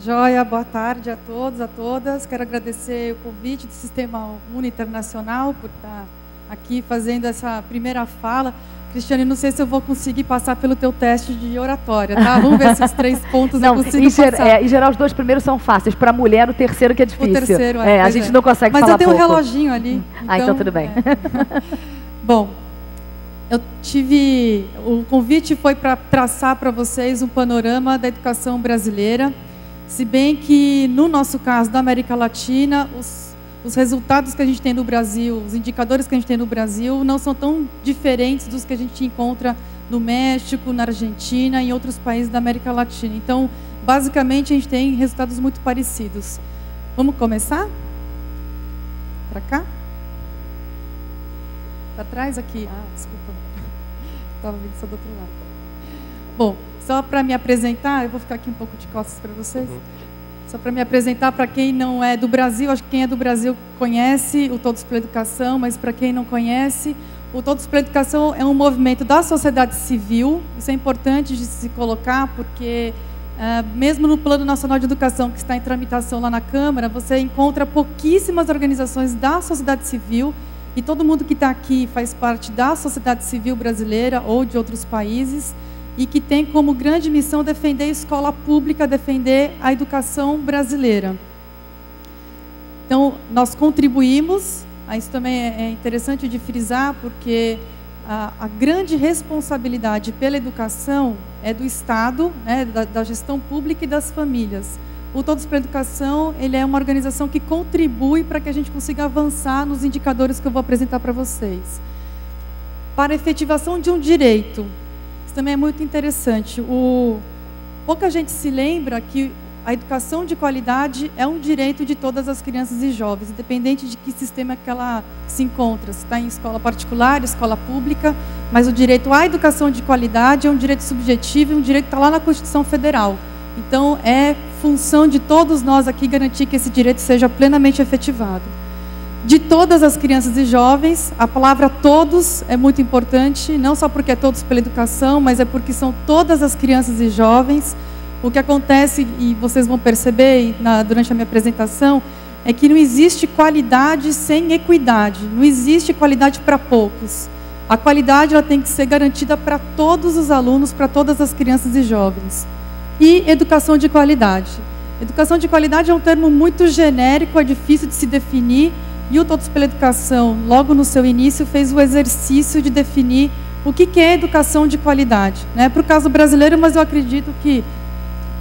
Joia, boa tarde a todos, a todas. Quero agradecer o convite do Sistema Uni Internacional por estar aqui fazendo essa primeira fala. Cristiane, não sei se eu vou conseguir passar pelo teu teste de oratória, tá? Vamos ver se os 3 pontos eu consigo passar. Em geral, os 2 primeiros são fáceis. Para a mulher, o terceiro que é difícil. O terceiro, a gente não consegue falar pouco. Mas eu tenho um reloginho ali. Então tudo bem. Bom, o convite foi para traçar para vocês um panorama da educação brasileira, se bem que, no nosso caso, da América Latina, os resultados que a gente tem no Brasil, os indicadores que a gente tem no Brasil, não são tão diferentes dos que a gente encontra no México, na Argentina e em outros países da América Latina. Então, basicamente, a gente tem resultados muito parecidos. Vamos começar? Para cá? Para trás aqui? Ah, desculpa. Estava vendo só do outro lado. Bom, só para me apresentar, eu vou ficar aqui um pouco de costas para vocês. Só para me apresentar, para quem não é do Brasil, acho que quem é do Brasil conhece o Todos pela Educação, mas para quem não conhece, o Todos pela Educação é um movimento da sociedade civil. Isso é importante de se colocar, porque mesmo no Plano Nacional de Educação, que está em tramitação lá na Câmara, você encontra pouquíssimas organizações da sociedade civil, e todo mundo que está aqui faz parte da sociedade civil brasileira ou de outros países, e que tem como grande missão defender a escola pública, defender a educação brasileira. Então, nós contribuímos, isso também é interessante de frisar, porque a grande responsabilidade pela educação é do Estado, né, da gestão pública e das famílias. O Todos pela Educação, ele é uma organização que contribui para que a gente consiga avançar nos indicadores que eu vou apresentar para vocês. Para a efetivação de um direito, isso também é muito interessante. Pouca gente se lembra que a educação de qualidade é um direito de todas as crianças e jovens, independente de que sistema que ela se encontra, se está em escola particular, escola pública, mas o direito à educação de qualidade é um direito subjetivo e um direito que está lá na Constituição Federal. Então, é função de todos nós aqui garantir que esse direito seja plenamente efetivado. De todas as crianças e jovens, a palavra todos é muito importante, não só porque é todos pela educação, mas é porque são todas as crianças e jovens. O que acontece, e vocês vão perceber durante a minha apresentação, é que não existe qualidade sem equidade, não existe qualidade para poucos. A qualidade ela tem que ser garantida para todos os alunos, para todas as crianças e jovens. E educação de qualidade. Educação de qualidade é um termo muito genérico, é difícil de se definir, e o Todos pela Educação, logo no seu início, fez o exercício de definir o que é educação de qualidade. Para o caso brasileiro, mas eu acredito que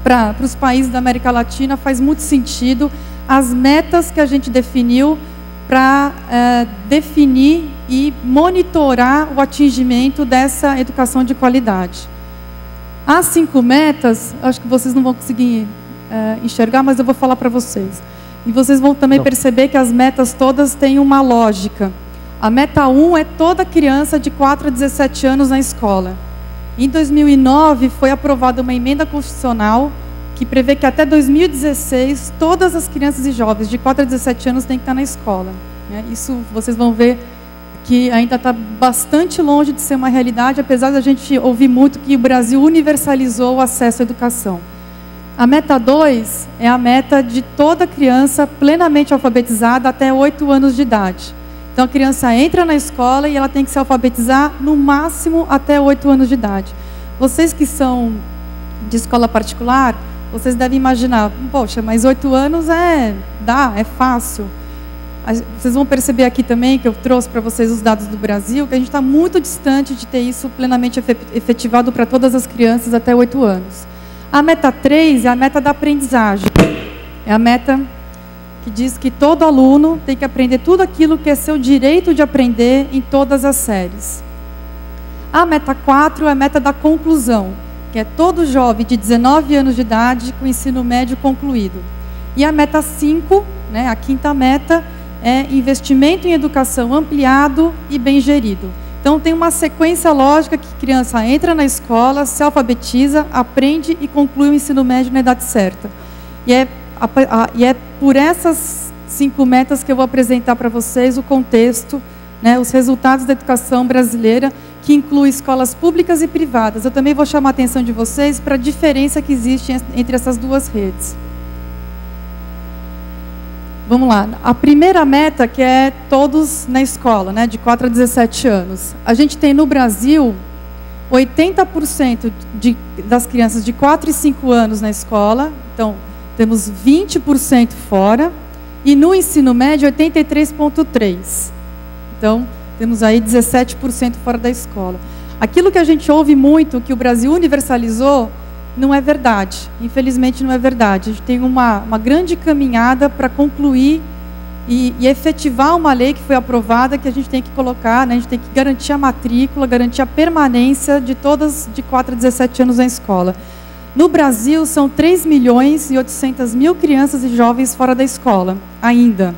para os países da América Latina faz muito sentido as metas que a gente definiu para definir e monitorar o atingimento dessa educação de qualidade. As 5 metas, acho que vocês não vão conseguir enxergar, mas eu vou falar para vocês. E vocês vão também perceber que as metas todas têm uma lógica. A meta 1 é toda criança de 4 a 17 anos na escola. Em 2009, foi aprovada uma emenda constitucional que prevê que até 2016, todas as crianças e jovens de 4 a 17 anos têm que estar na escola. Isso vocês vão ver que ainda está bastante longe de ser uma realidade, apesar da gente ouvir muito que o Brasil universalizou o acesso à educação. A meta 2 é a meta de toda criança plenamente alfabetizada até 8 anos de idade. Então, a criança entra na escola e ela tem que se alfabetizar no máximo até 8 anos de idade. Vocês que são de escola particular, vocês devem imaginar, poxa, mas 8 anos é fácil. Vocês vão perceber aqui também, que eu trouxe para vocês os dados do Brasil, que a gente está muito distante de ter isso plenamente efetivado para todas as crianças até 8 anos. A meta 3 é a meta da aprendizagem. É a meta que diz que todo aluno tem que aprender tudo aquilo que é seu direito de aprender em todas as séries. A meta 4 é a meta da conclusão, que é todo jovem de 19 anos de idade com ensino médio concluído. E a meta 5, a 5ª meta, é investimento em educação ampliado e bem gerido. Então, tem uma sequência lógica que a criança entra na escola, se alfabetiza, aprende e conclui o ensino médio na idade certa. E é por essas 5 metas que eu vou apresentar para vocês o contexto, os resultados da educação brasileira, que inclui escolas públicas e privadas. Eu também vou chamar a atenção de vocês para a diferença que existe entre essas 2 redes. Vamos lá. A primeira meta, que é todos na escola, né, de 4 a 17 anos. A gente tem no Brasil 80% das crianças de 4 e 5 anos na escola. Então, temos 20% fora. E no ensino médio, 83,3%. Então, temos aí 17% fora da escola. Aquilo que a gente ouve muito, que o Brasil universalizou, não é verdade. Infelizmente, não é verdade. A gente tem uma grande caminhada para concluir e efetivar uma lei que foi aprovada, que a gente tem que colocar, né? A gente tem que garantir a matrícula, garantir a permanência de todas de 4 a 17 anos na escola. No Brasil, são 3.800.000 crianças e jovens fora da escola, ainda.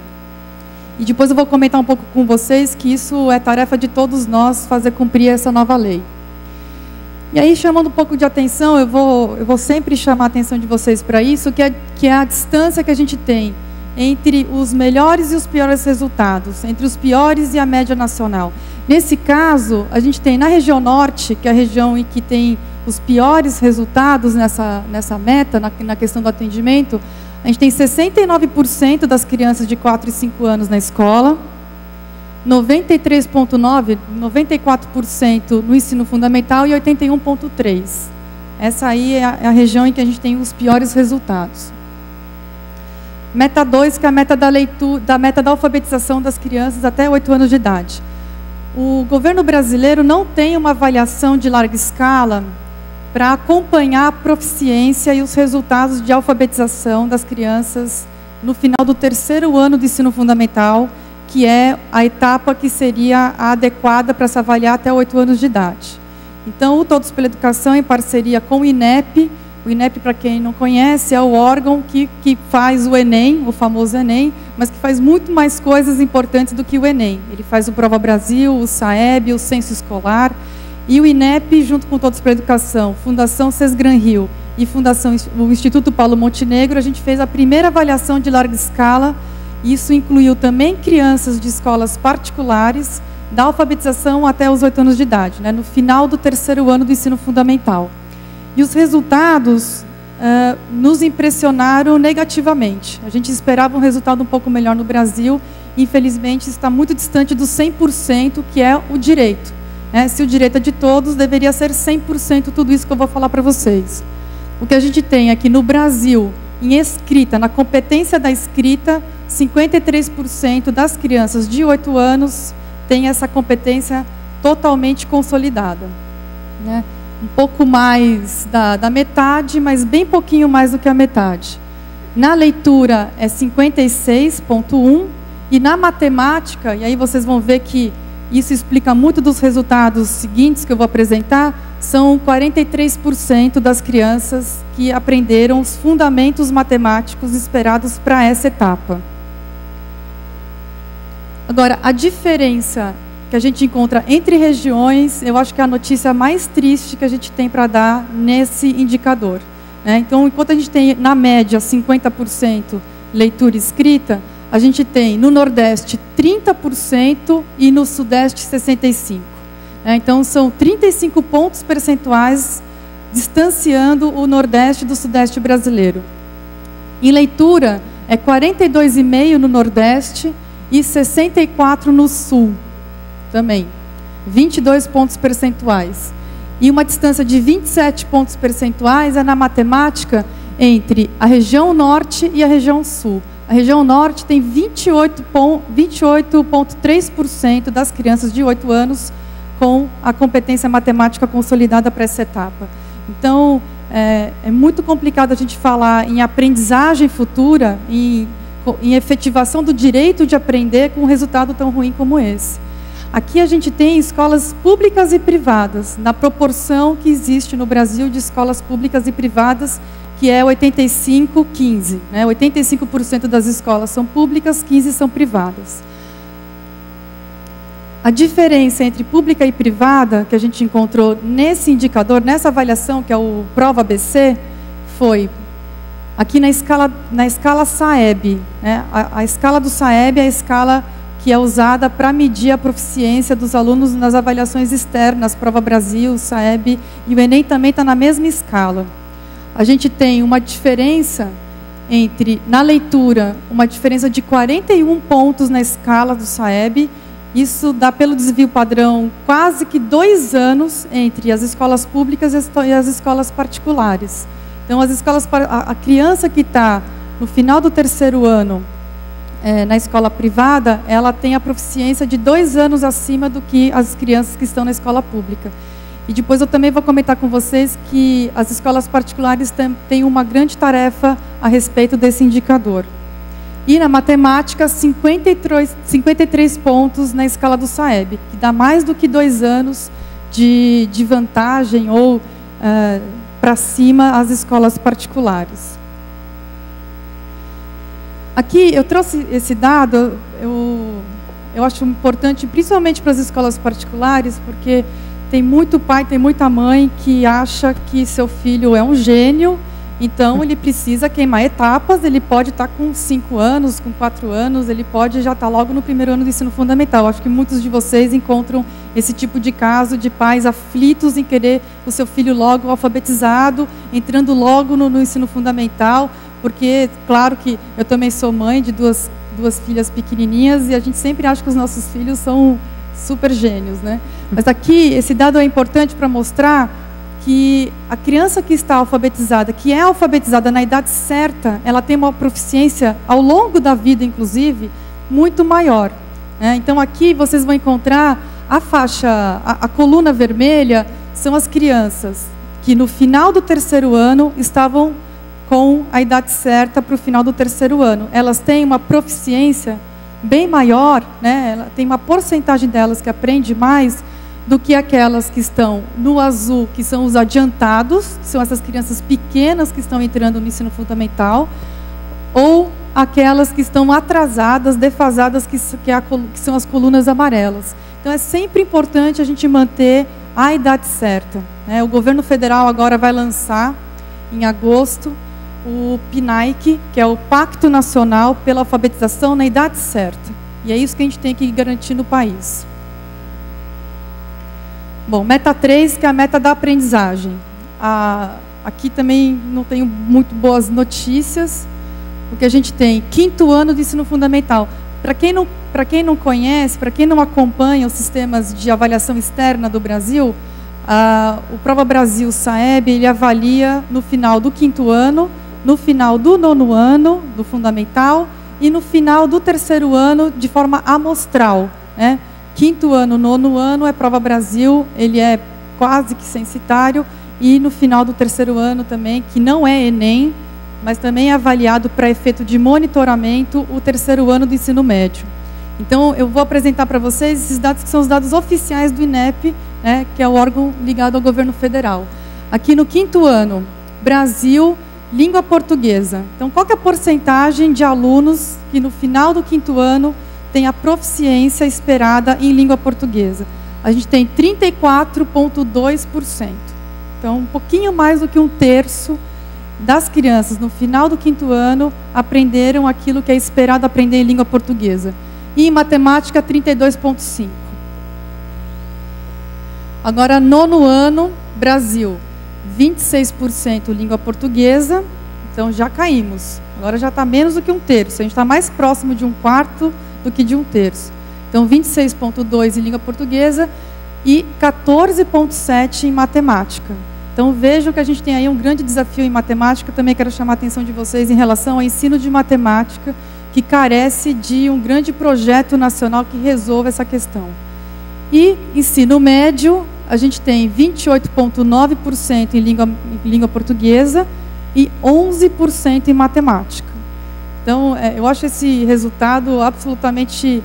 E depois eu vou comentar um pouco com vocês que isso é tarefa de todos nós fazer cumprir essa nova lei. E aí, chamando um pouco de atenção, eu vou sempre chamar a atenção de vocês para isso, que é a distância que a gente tem entre os melhores e os piores resultados, entre os piores e a média nacional. Nesse caso, a gente tem na região norte, que é a região em que tem os piores resultados nessa meta, na questão do atendimento, a gente tem 69% das crianças de 4 e 5 anos na escola, 93,9%, 94% no ensino fundamental e 81,3%. Essa aí é a região em que a gente tem os piores resultados. Meta 2, que é a meta meta da alfabetização das crianças até 8 anos de idade. O governo brasileiro não tem uma avaliação de larga escala para acompanhar a proficiência e os resultados de alfabetização das crianças no final do 3º ano do ensino fundamental, que é a etapa que seria a adequada para se avaliar até 8 anos de idade. Então, o Todos pela Educação, em parceria com o INEP, para quem não conhece, é o órgão que faz o Enem, o famoso Enem, mas que faz muito mais coisas importantes do que o Enem. Ele faz o Prova Brasil, o SAEB, o Censo Escolar, e o INEP, junto com Todos pela Educação, Fundação Sesgran Rio e o Instituto Paulo Montenegro, a gente fez a primeira avaliação de larga escala. Isso incluiu também crianças de escolas particulares, da alfabetização até os 8 anos de idade, né, no final do 3º ano do ensino fundamental. E os resultados nos impressionaram negativamente. A gente esperava um resultado um pouco melhor no Brasil, e infelizmente está muito distante do 100%, que é o direito. Se o direito é de todos, deveria ser 100% tudo isso que eu vou falar para vocês. O que a gente tem aqui no Brasil, em escrita, na competência da escrita, 53% das crianças de 8 anos têm essa competência totalmente consolidada, né? Um pouco mais da metade, mas bem pouquinho mais do que a metade. Na leitura é 56,1%, e na matemática, e aí vocês vão ver que isso explica muito dos resultados seguintes que eu vou apresentar, são 43% das crianças que aprenderam os fundamentos matemáticos esperados para essa etapa. Agora, a diferença que a gente encontra entre regiões, eu acho que é a notícia mais triste que a gente tem para dar nesse indicador, né? Então, enquanto a gente tem, na média, 50% leitura e escrita, a gente tem no Nordeste 30% e no Sudeste 65%. Então, são 35 pontos percentuais distanciando o Nordeste do Sudeste brasileiro. Em leitura, é 42,5% no Nordeste e 64% no Sul também. 22 pontos percentuais. E uma distância de 27 pontos percentuais é na matemática entre a região Norte e a região Sul. A região Norte tem 28,3% das crianças de 8 anos com a competência matemática consolidada para essa etapa. Então, é muito complicado a gente falar em aprendizagem futura, em efetivação do direito de aprender com um resultado tão ruim como esse. Aqui a gente tem escolas públicas e privadas, na proporção que existe no Brasil de escolas públicas e privadas, que é 85-15. 85% das escolas são públicas, 15% são privadas. A diferença entre pública e privada que a gente encontrou nesse indicador, nessa avaliação, que é o Prova ABC, foi aqui na escala SAEB. A escala do SAEB é a escala que é usada para medir a proficiência dos alunos nas avaliações externas, Prova Brasil, SAEB, e o Enem também está na mesma escala. A gente tem uma diferença entre, na leitura, uma diferença de 41 pontos na escala do SAEB. Isso dá, pelo desvio padrão, quase que 2 anos entre as escolas públicas e as escolas particulares. Então, a criança que está no final do 3º ano na escola privada, ela tem a proficiência de 2 anos acima do que as crianças que estão na escola pública. E depois eu também vou comentar com vocês que as escolas particulares têm uma grande tarefa a respeito desse indicador. E na matemática, 53 pontos na escala do SAEB, que dá mais do que 2 anos de vantagem ou para cima as escolas particulares. Aqui eu trouxe esse dado, eu acho importante, principalmente para as escolas particulares, porque tem muito pai, tem muita mãe que acha que seu filho é um gênio, então ele precisa queimar etapas, ele pode estar com 5 anos, com 4 anos, ele pode já estar logo no 1º ano do ensino fundamental. Acho que muitos de vocês encontram esse tipo de caso de pais aflitos em querer o seu filho logo alfabetizado, entrando logo no ensino fundamental, porque, claro que eu também sou mãe de duas filhas pequenininhas e a gente sempre acha que os nossos filhos são super gênios, né? Mas aqui, esse dado é importante para mostrar que a criança que está alfabetizada, que é alfabetizada na idade certa, ela tem uma proficiência, ao longo da vida, inclusive, muito maior, né? Então, aqui vocês vão encontrar a faixa, a coluna vermelha, são as crianças que no final do 3º ano estavam com a idade certa para o final do 3º ano. Elas têm uma proficiência bem maior, né? Ela tem uma porcentagem delas que aprende mais do que aquelas que estão no azul, que são os adiantados, que são essas crianças pequenas que estão entrando no ensino fundamental, ou aquelas que estão atrasadas, defasadas, que são as colunas amarelas. Então, é sempre importante a gente manter a idade certa, né? O governo federal agora vai lançar, em agosto, o PNAEC, que é o Pacto Nacional pela Alfabetização na Idade Certa. E é isso que a gente tem que garantir no país. Bom, meta 3, que é a meta da aprendizagem. Aqui também não tenho muito boas notícias, porque a gente tem 5º ano de ensino fundamental. Para quem não conhece, para quem não acompanha os sistemas de avaliação externa do Brasil, o Prova Brasil SAEB, ele avalia no final do 5º ano, no final do 9º ano, do fundamental, e no final do 3º ano, de forma amostral, né? 5º ano, 9º ano é Prova Brasil, ele é quase que censitário, e no final do 3º ano também, que não é Enem, mas também é avaliado para efeito de monitoramento o 3º ano do ensino médio. Então, eu vou apresentar para vocês esses dados que são os dados oficiais do INEP, né, que é o órgão ligado ao governo federal. Aqui no 5º ano, Brasil, língua portuguesa. Então, qual que é a porcentagem de alunos que no final do 5º ano tem a proficiência esperada em língua portuguesa? A gente tem 34,2%. Então, um pouquinho mais do que 1/3 das crianças no final do 5º ano aprenderam aquilo que é esperado aprender em língua portuguesa. E em matemática, 32,5%. Agora, 9º ano, Brasil, 26% língua portuguesa, então já caímos. Agora já está menos do que 1/3, a gente está mais próximo de 1/4 do que de 1/3. Então, 26,2% em língua portuguesa e 14,7% em matemática. Então, vejam que a gente tem aí um grande desafio em matemática. Também quero chamar a atenção de vocês em relação ao ensino de matemática, que carece de um grande projeto nacional que resolva essa questão. E ensino médio, a gente tem 28,9% em língua portuguesa e 11% em matemática. Então, eu acho esse resultado absolutamente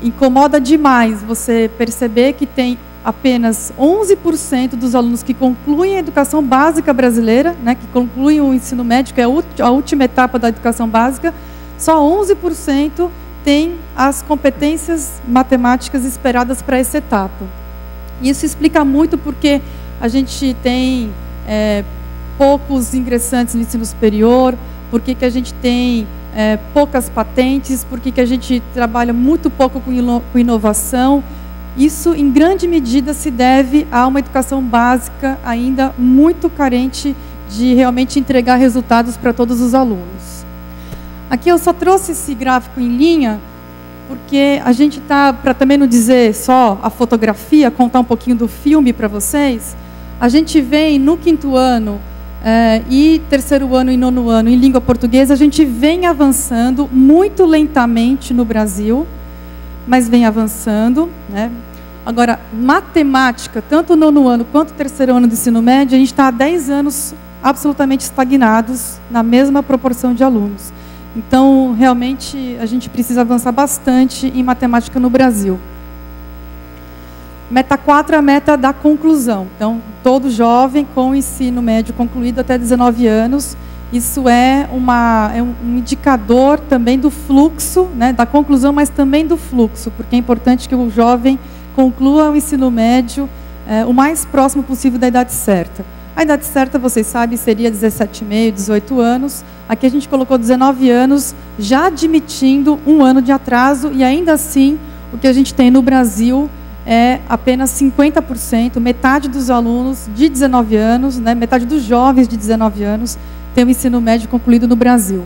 incomoda demais você perceber que tem apenas 11% dos alunos que concluem a educação básica brasileira, né, que concluem o ensino médio, que é a última etapa da educação básica, só 11% tem as competências matemáticas esperadas para essa etapa. Isso explica muito porque a gente tem poucos ingressantes no ensino superior, porque que a gente tem poucas patentes, porque que a gente trabalha muito pouco com inovação. Isso, em grande medida, se deve a uma educação básica ainda muito carente de realmente entregar resultados para todos os alunos. Aqui eu só trouxe esse gráfico em linha, porque a gente está, para também não dizer só a fotografia, contar um pouquinho do filme para vocês, a gente vem no 5º ano e 3º ano e 9º ano em língua portuguesa, a gente vem avançando muito lentamente no Brasil, mas vem avançando, né? Agora, matemática, tanto o 9º ano quanto o 3º ano do ensino médio, a gente está há 10 anos absolutamente estagnados na mesma proporção de alunos. Então, realmente, a gente precisa avançar bastante em matemática no Brasil. Meta 4 é a meta da conclusão. Então, todo jovem com o ensino médio concluído até 19 anos, isso é um indicador também do fluxo, né, da conclusão, mas também do fluxo, porque é importante que o jovem conclua o ensino médio o mais próximo possível da idade certa. A idade certa, vocês sabem, seria 17,5, 18 anos. Aqui a gente colocou 19 anos, já admitindo um ano de atraso, e ainda assim, o que a gente tem no Brasil é apenas 50%, metade dos alunos de 19 anos, né, metade dos jovens de 19 anos, tem o ensino médio concluído no Brasil.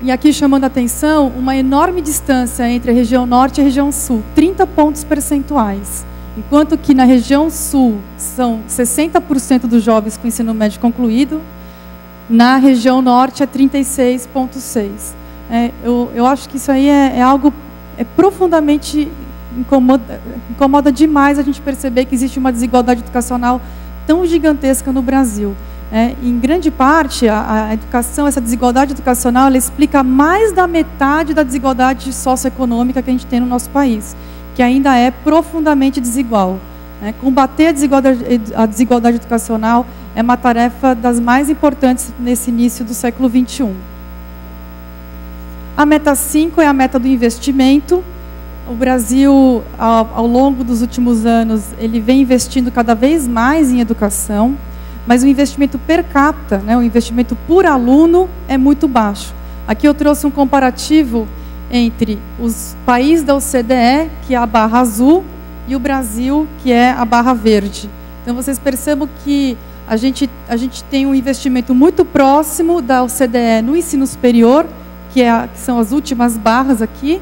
E aqui chamando a atenção, uma enorme distância entre a região norte e a região sul, 30 pontos percentuais. Enquanto que na região sul são 60% dos jovens com ensino médio concluído, na região norte é 36,6%. Eu acho que isso aí é algo profundamente incomoda demais a gente perceber que existe uma desigualdade educacional tão gigantesca no Brasil. Em grande parte, a educação, essa desigualdade educacional, ela explica mais da metade da desigualdade socioeconômica que a gente tem no nosso país, que ainda é profundamente desigual. Combater a desigualdade educacional é uma tarefa das mais importantes nesse início do século XXI. A meta 5 é a meta do investimento. O Brasil, ao longo dos últimos anos, ele vem investindo cada vez mais em educação, mas o investimento per capita, né, o investimento por aluno, é muito baixo. Aqui eu trouxe um comparativo entre os países da OCDE, que é a barra azul, e o Brasil, que é a barra verde. Então, vocês percebam que a gente tem um investimento muito próximo da OCDE no ensino superior, que são as últimas barras aqui.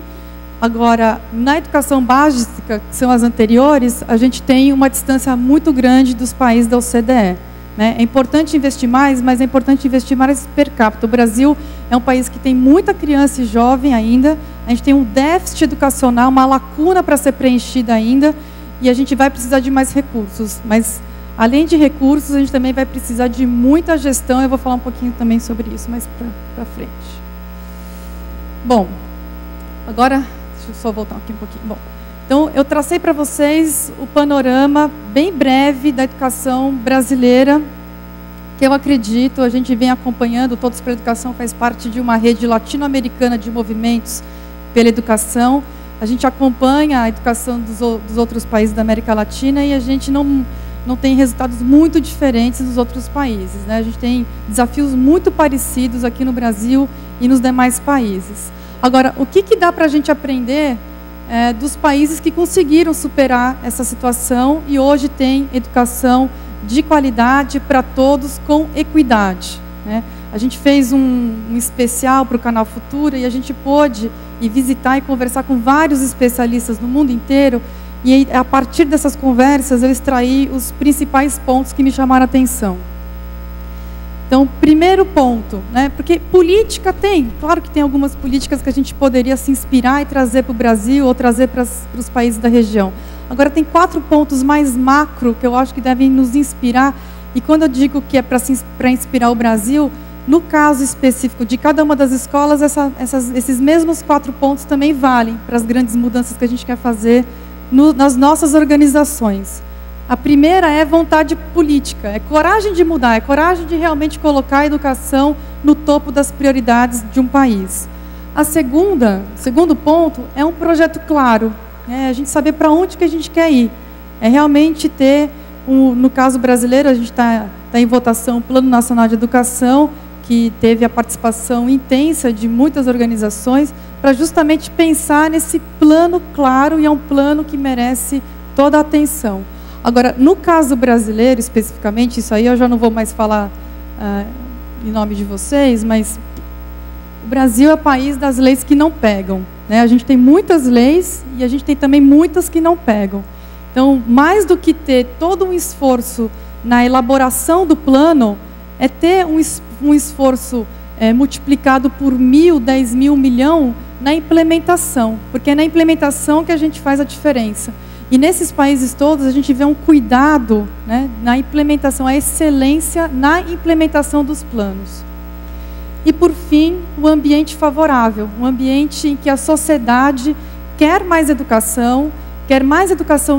Agora, na educação básica, que são as anteriores, a gente tem uma distância muito grande dos países da OCDE. É importante investir mais, mas é importante investir mais per capita. O Brasil é um país que tem muita criança e jovem ainda, a gente tem um déficit educacional, uma lacuna para ser preenchida ainda, e a gente vai precisar de mais recursos. Mas, além de recursos, a gente também vai precisar de muita gestão, eu vou falar um pouquinho também sobre isso mais para frente. Bom, agora, deixa eu só voltar aqui um pouquinho. Bom, então, eu tracei para vocês o panorama bem breve da educação brasileira, que eu acredito, a gente vem acompanhando, Todos pela Educação faz parte de uma rede latino-americana de movimentos pela educação. A gente acompanha a educação dos outros países da América Latina e a gente não tem resultados muito diferentes dos outros países, né? A gente tem desafios muito parecidos aqui no Brasil e nos demais países. Agora, o que dá para a gente aprender dos países que conseguiram superar essa situação e hoje tem educação de qualidade para todos com equidade, né? A gente fez um especial para o Canal Futura e a gente pôde ir visitar e conversar com vários especialistas no mundo inteiro e a partir dessas conversas eu extraí os principais pontos que me chamaram a atenção. Então, primeiro ponto, né, porque política tem, claro que tem algumas políticas que a gente poderia se inspirar e trazer para o Brasil ou trazer para os países da região. Agora, tem 4 pontos mais macro que eu acho que devem nos inspirar, e quando eu digo que é para inspirar o Brasil, no caso específico de cada uma das escolas, esses mesmos 4 pontos também valem para as grandes mudanças que a gente quer fazer nas nossas organizações. A primeira é vontade política, é coragem de mudar, é coragem de realmente colocar a educação no topo das prioridades de um país. O segundo ponto é um projeto claro, a gente saber para onde que a gente quer ir. É realmente ter, no caso brasileiro, a gente está em votação o Plano Nacional de Educação, que teve a participação intensa de muitas organizações, para justamente pensar nesse plano claro, e é um plano que merece toda a atenção. Agora, no caso brasileiro, especificamente, isso aí eu já não vou mais falar em nome de vocês, mas o Brasil é o país das leis que não pegam, né? A gente tem muitas leis e a gente tem também muitas que não pegam. Então, mais do que ter todo um esforço na elaboração do plano, é ter um esforço multiplicado por 1.000, 10.000, 1 milhão na implementação, porque é na implementação que a gente faz a diferença. E nesses países todos a gente vê um cuidado, né, na implementação, a excelência na implementação dos planos. E por fim, o ambiente favorável, um ambiente em que a sociedade quer mais educação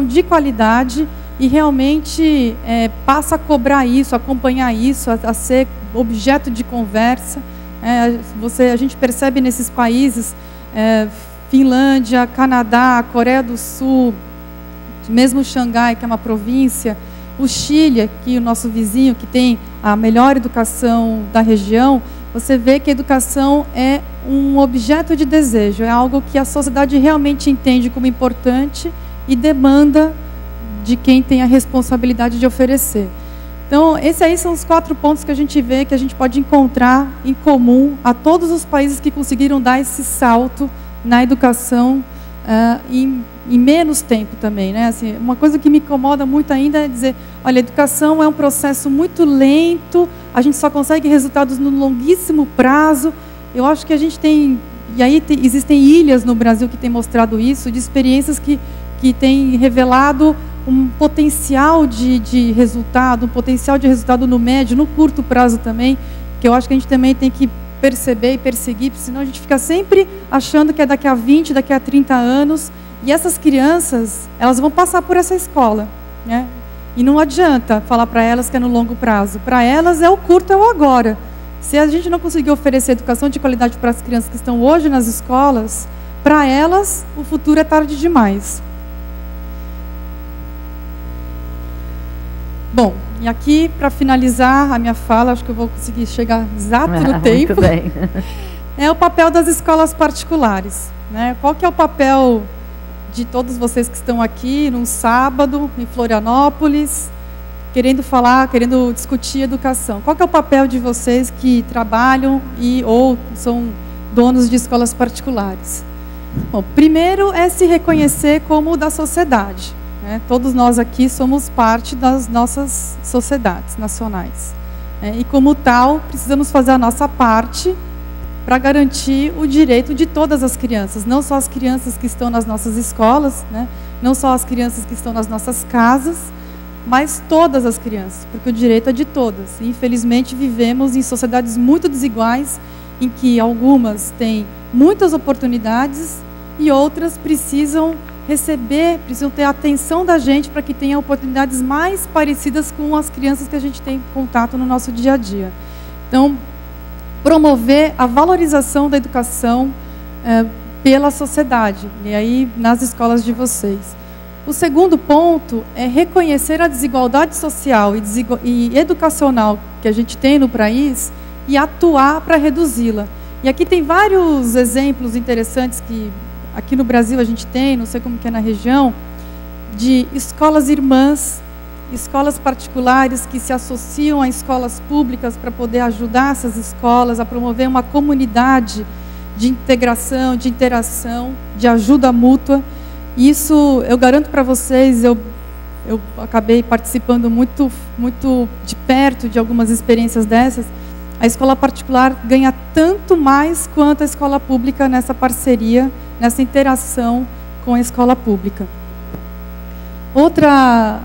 de qualidade e realmente passa a cobrar isso, acompanhar isso, a ser objeto de conversa. A gente percebe nesses países, Finlândia, Canadá, Coreia do Sul, mesmo Xangai, que é uma província, o Chile, aqui o nosso vizinho, que tem a melhor educação da região, você vê que a educação é um objeto de desejo, é algo que a sociedade realmente entende como importante e demanda de quem tem a responsabilidade de oferecer. Então, esses aí são os 4 pontos que a gente vê, que a gente pode encontrar em comum a todos os países que conseguiram dar esse salto na educação em menos tempo também, né? Assim, uma coisa que me incomoda muito ainda é dizer, olha, a educação é um processo muito lento, a gente só consegue resultados no longuíssimo prazo. Eu acho que a gente tem, e aí existem ilhas no Brasil que têm mostrado isso, de experiências que têm revelado um potencial de resultado, no médio, no curto prazo também, que eu acho que a gente também tem que perceber e perseguir, porque senão a gente fica sempre achando que é daqui a 20, daqui a 30 anos, e essas crianças, elas vão passar por essa escola, né? E não adianta falar para elas que é no longo prazo, para elas é o curto, é o agora. Se a gente não conseguir oferecer educação de qualidade para as crianças que estão hoje nas escolas, para elas o futuro é tarde demais. Bom, e aqui, para finalizar a minha fala, acho que eu vou conseguir chegar exato no tempo. Muito bem. É o papel das escolas particulares, né? Qual que é o papel de todos vocês que estão aqui num sábado, em Florianópolis, querendo discutir educação? Qual que é o papel de vocês que trabalham ou são donos de escolas particulares? Bom, primeiro é se reconhecer como da sociedade. Todos nós aqui somos parte das nossas sociedades nacionais. E como tal, precisamos fazer a nossa parte para garantir o direito de todas as crianças, não só as crianças que estão nas nossas escolas, né? Não só as crianças que estão nas nossas casas, mas todas as crianças, porque o direito é de todas. E, infelizmente, vivemos em sociedades muito desiguais, em que algumas têm muitas oportunidades e outras precisam ter a atenção da gente para que tenham oportunidades mais parecidas com as crianças que a gente tem contato no nosso dia a dia. Então, promover a valorização da educação pela sociedade, e aí nas escolas de vocês. O segundo ponto é reconhecer a desigualdade social e educacional que a gente tem no país e atuar para reduzi-la. E aqui tem vários exemplos interessantes que aqui no Brasil a gente tem, não sei como que é na região, de escolas irmãs, escolas particulares que se associam a escolas públicas para poder ajudar essas escolas a promover uma comunidade de integração, de interação, de ajuda mútua. Isso eu garanto para vocês, eu acabei participando muito de perto de algumas experiências dessas. A escola particular ganha tanto mais quanto a escola pública nessa parceria, nessa interação com a escola pública. Outra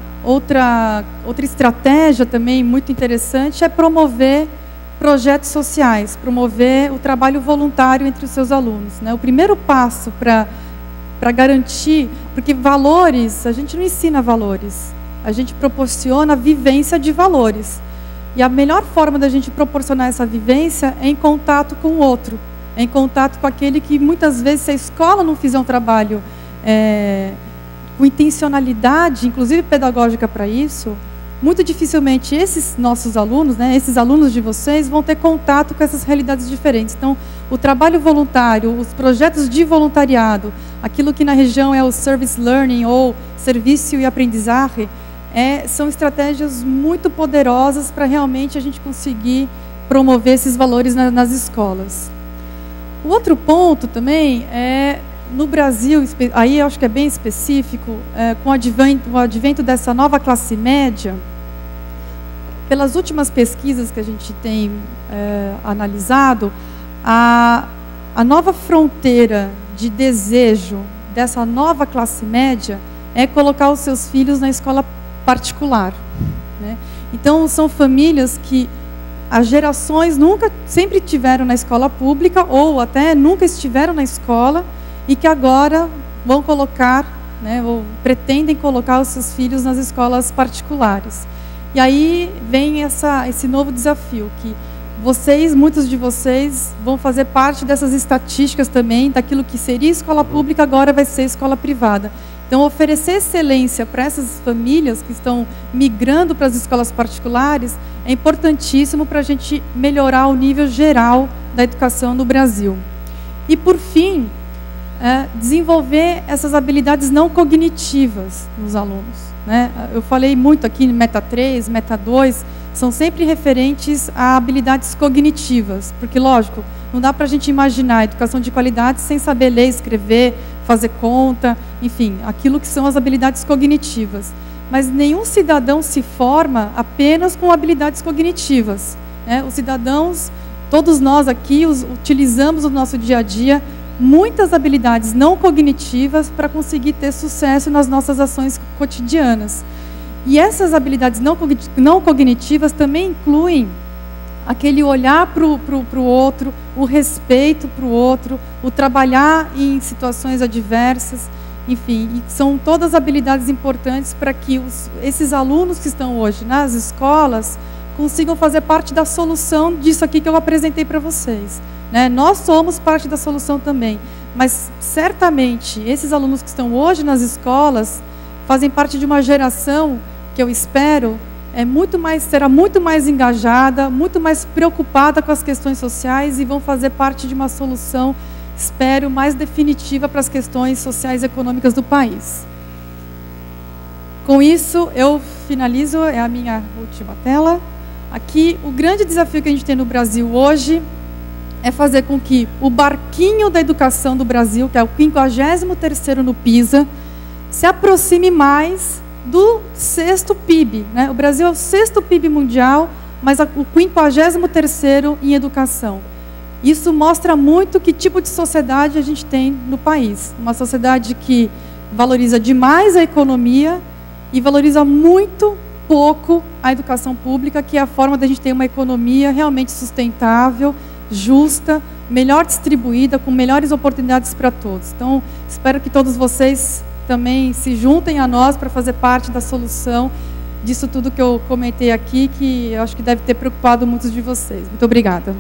estratégia também muito interessante é promover projetos sociais, promover o trabalho voluntário entre os seus alunos, né? O primeiro passo para garantir, porque valores, a gente não ensina valores, a gente proporciona a vivência de valores. E a melhor forma da gente proporcionar essa vivência é em contato com o outro, é em contato com aquele que muitas vezes, se a escola não fizer um trabalho com intencionalidade, inclusive pedagógica para isso, muito dificilmente esses nossos alunos, né, esses alunos de vocês, vão ter contato com essas realidades diferentes. Então, o trabalho voluntário, os projetos de voluntariado, aquilo que na região é o service learning ou serviço e aprendizagem, são estratégias muito poderosas para realmente a gente conseguir promover esses valores nas escolas. O outro ponto também é, no Brasil, aí eu acho que é bem específico, com o advento dessa nova classe média, pelas últimas pesquisas que a gente tem analisado, a nova fronteira de desejo dessa nova classe média é colocar os seus filhos na escola particular, né? Então, são famílias que as gerações sempre tiveram na escola pública ou até nunca estiveram na escola e que agora vão colocar, né, ou pretendem colocar os seus filhos nas escolas particulares. E aí vem esse novo desafio, que muitos de vocês vão fazer parte dessas estatísticas também, daquilo que seria escola pública, agora vai ser escola privada. Então, oferecer excelência para essas famílias que estão migrando para as escolas particulares é importantíssimo para a gente melhorar o nível geral da educação no Brasil. E, por fim, desenvolver essas habilidades não cognitivas nos alunos, né? Eu falei muito aqui no Meta 3, Meta 2, são sempre referentes a habilidades cognitivas, porque, lógico, não dá para a gente imaginar a educação de qualidade sem saber ler, escrever, fazer conta, enfim, aquilo que são as habilidades cognitivas. Mas nenhum cidadão se forma apenas com habilidades cognitivas, né? Os cidadãos, todos nós aqui, utilizamos no nosso dia a dia muitas habilidades não cognitivas para conseguir ter sucesso nas nossas ações cotidianas. E essas habilidades não cognitivas também incluem aquele olhar para o outro, o respeito para o outro, o trabalhar em situações adversas, enfim, e são todas habilidades importantes para que esses alunos que estão hoje nas escolas consigam fazer parte da solução disso aqui que eu apresentei para vocês, né? Nós somos parte da solução também, mas certamente esses alunos que estão hoje nas escolas fazem parte de uma geração que eu espero será muito mais engajada, muito mais preocupada com as questões sociais e vão fazer parte de uma solução, espero, mais definitiva para as questões sociais e econômicas do país. Com isso, eu finalizo, é a minha última tela. Aqui, o grande desafio que a gente tem no Brasil hoje é fazer com que o barquinho da educação do Brasil, que é o 53º no PISA, se aproxime mais do 6º PIB, né? O Brasil é o 6º PIB mundial, mas o 53º em educação. Isso mostra muito que tipo de sociedade a gente tem no país. Uma sociedade que valoriza demais a economia e valoriza muito pouco a educação pública, que é a forma da gente ter uma economia realmente sustentável, justa, melhor distribuída, com melhores oportunidades para todos. Então, espero que todos vocês também se juntem a nós para fazer parte da solução disso tudo que eu comentei aqui, que eu acho que deve ter preocupado muitos de vocês. Muito obrigada.